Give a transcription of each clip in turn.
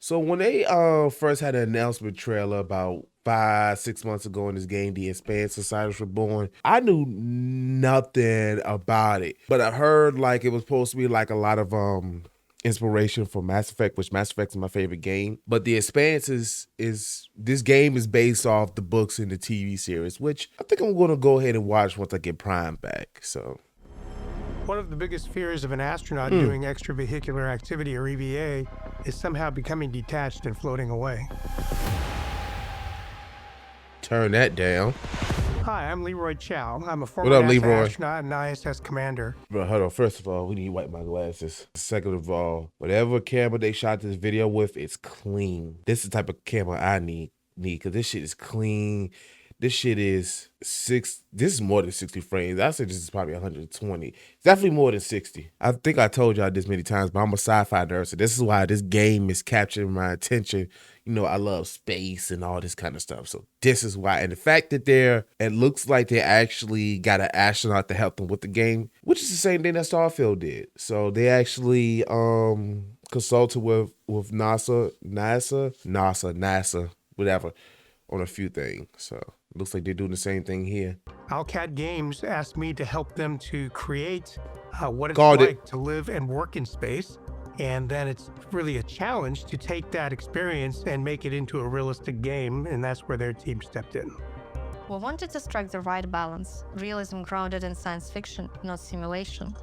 So when they first had an announcement trailer about 5, 6 months ago in this game, the Expanse Osiris Reborn, I knew nothing about it. But I heard like it was supposed to be like a lot of inspiration for Mass Effect, which Mass Effect is my favorite game. But the Expanse is this game is based off the books in the TV series, which I think I'm gonna go ahead and watch once I get Prime back. So One of the biggest fears of an astronaut doing extravehicular activity, or EVA, is somehow becoming detached and floating away. turn that down. Hi, I'm Leroy Chow. I'm a What former up, NASA Leroy? astronaut and ISS commander. Bro, hold on. First of all, we need to wipe my glasses. Second of all, whatever camera they shot this video with, it's clean. This is the type of camera I need because this shit is clean. This shit is this is more than 60 frames. I say this is probably 120. It's definitely more than 60. I think I told y'all this many times, but I'm a sci-fi nerd, so this is why this game is capturing my attention. You know, I love space and all this kind of stuff. So this is why. And the fact that it looks like they actually got an astronaut to help them with the game, which is the same thing that Starfield did. So they actually consulted with NASA, whatever, on a few things. So looks like they're doing the same thing here. Owlcat Games asked me to help them to create what it's Called like it. to live and work in space. And then it's really a challenge to take that experience and make it into a realistic game, and that's where their team stepped in. We wanted to strike the right balance, realism grounded in science fiction, not simulation.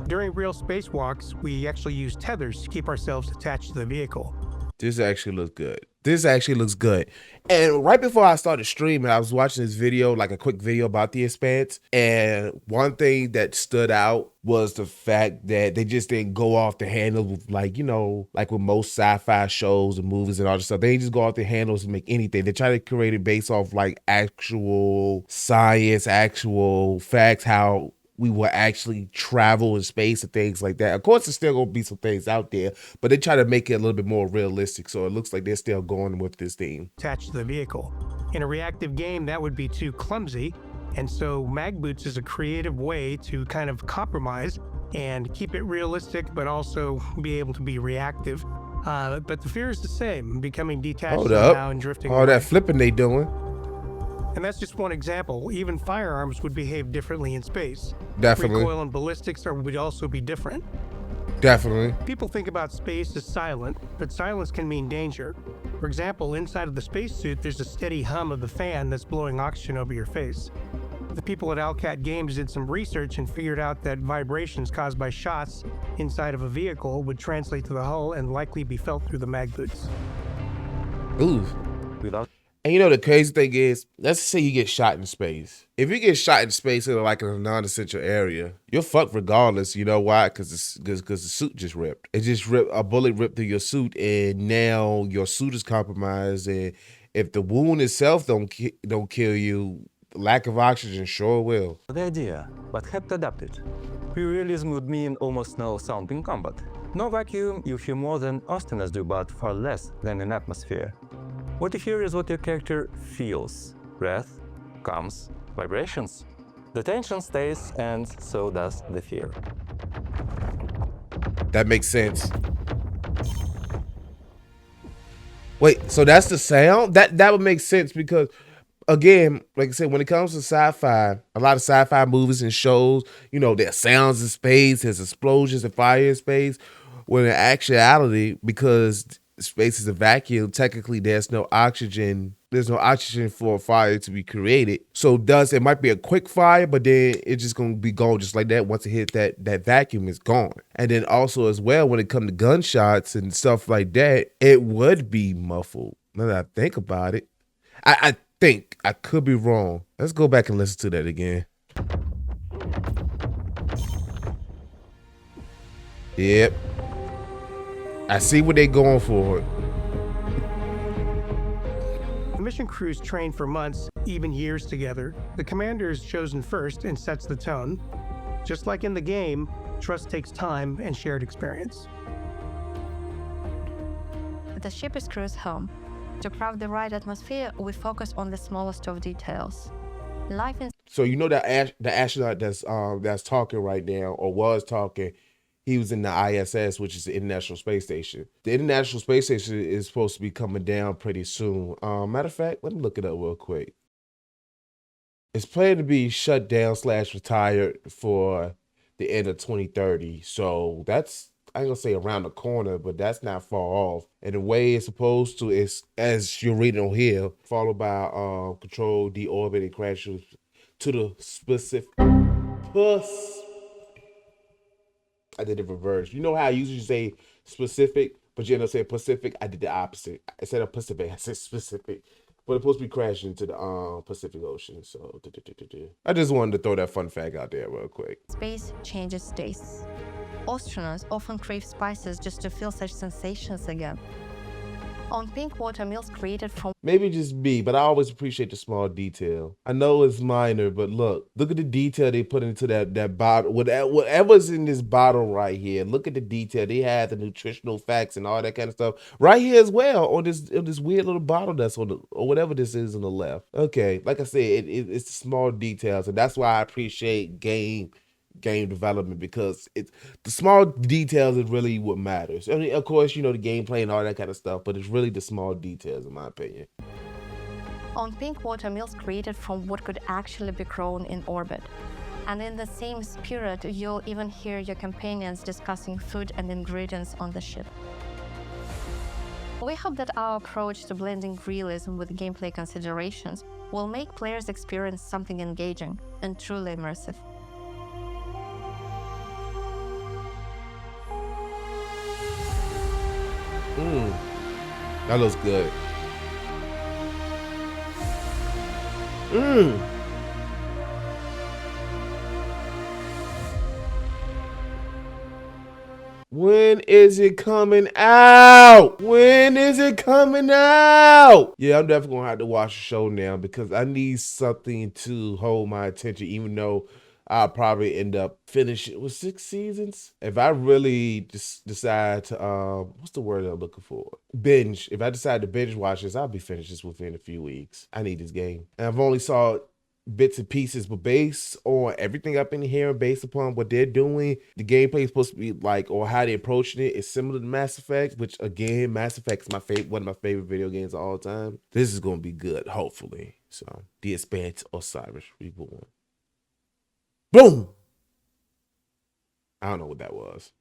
During real spacewalks, we actually use tethers to keep ourselves attached to the vehicle. This actually looks good. This actually looks good. And right before I started streaming, I was watching this video, like a quick video about the Expanse. And one thing that stood out was the fact that they just didn't go off the handle with, like, you know, like with most sci-fi shows and movies and all this stuff. They didn't just go off the handles and make anything. They try to create it based off like actual science, actual facts, how we will actually travel in space and things like that. Of course, there's still gonna be some things out there, but they try to make it a little bit more realistic. So it looks like they're still going with this theme. Attached to the vehicle. In a reactive game, that would be too clumsy, and so mag boots is a creative way to kind of compromise and keep it realistic, but also be able to be reactive. But the fear is the same, becoming detached Hold somehow up. and drifting All away. that flipping they doing. And that's just one example. Even firearms would behave differently in space. Definitely. Recoil and ballistics would also be different. Definitely. People think about space as silent, but silence can mean danger. For example, inside of the spacesuit, there's a steady hum of the fan that's blowing oxygen over your face. The people at Owlcat Games did some research and figured out that vibrations caused by shots inside of a vehicle would translate to the hull and likely be felt through the mag boots. Ooh. And you know the crazy thing is, let's say you get shot in space. If you get shot in space in like a non-essential area, you're fucked regardless. You know why? Because the suit just ripped. It just ripped. A bullet ripped through your suit, and now your suit is compromised. And if the wound itself don't kill you, lack of oxygen sure will. The idea, but had to adapt it. Pure realism would mean almost no sound in combat. No vacuum, you hear more than astronauts do, but far less than in atmosphere. What you hear is what your character feels. Breath, comes, vibrations. The tension stays, and so does the fear. That makes sense. Wait, so that's the sound? That would make sense because, again, like I said, when it comes to sci-fi, a lot of sci-fi movies and shows, you know, there's sounds in space, there's explosions and fire in space. When in actuality, because space is a vacuum, technically there's no oxygen. There's no oxygen for a fire to be created. So it might be a quick fire, but then it's just gonna be gone just like that. Once it hit that vacuum, it's gone. And then also as well, when it comes to gunshots and stuff like that, it would be muffled. Now that I think about it, I think I could be wrong. Let's go back and listen to that again. Yep. I see what they're going for. The mission crews train for months, even years together. The commander is chosen first and sets the tone. Just like in the game, trust takes time and shared experience. The ship is cruise home. To craft the right atmosphere, we focus on the smallest of details. Life in So you know that the astronaut that's talking right now or was talking, he was in the ISS, which is the International Space Station. The International Space Station is supposed to be coming down pretty soon. Matter of fact, let me look it up real quick. It's planned to be shut down / retired for the end of 2030. So that's, I ain't gonna say around the corner, but that's not far off. And the way it's supposed to is, as you're reading on here, followed by control, deorbit, and crashes to the specific. I did it reverse. You know how I usually say specific, but you end up saying Pacific? I did the opposite. Instead of Pacific, I said specific. But it's supposed to be crashing into the Pacific Ocean. So I just wanted to throw that fun fact out there real quick. Space changes tastes. Astronauts often crave spices just to feel such sensations again. On pink water meals created from Maybe just me, but I always appreciate the small detail. I know it's minor, but look at the detail they put into that bottle. Whatever's in this bottle right here, look at the detail. They have the nutritional facts and all that kind of stuff right here as well on this weird little bottle that's on the, or whatever this is on the left. Okay, like I said, it's the small details, and that's why I appreciate game development, because it's the small details is really what matters. I mean, of course, you know, the gameplay and all that kind of stuff, but it's really the small details, in my opinion. on pink water meals created from what could actually be grown in orbit. And in the same spirit, you'll even hear your companions discussing food and ingredients on the ship. We hope that our approach to blending realism with gameplay considerations will make players experience something engaging and truly immersive. That looks good. When is it coming out? When is it coming out? Yeah, I'm definitely gonna have to watch the show now, because I need something to hold my attention, even though I'll probably end up finishing with 6 seasons. If I really decide to, what's the word I'm looking for? Binge. If I decide to binge watch this, I'll be finished this within a few weeks. I need this game. And I've only saw bits and pieces, but based on everything I've been hearing, based upon what they're doing, the gameplay is supposed to be like, or how they're approaching it is similar to Mass Effect, which again, Mass Effect is one of my favorite video games of all time. This is gonna be good, hopefully. So, the Expanse, Osiris, Reborn. Boom! I don't know what that was.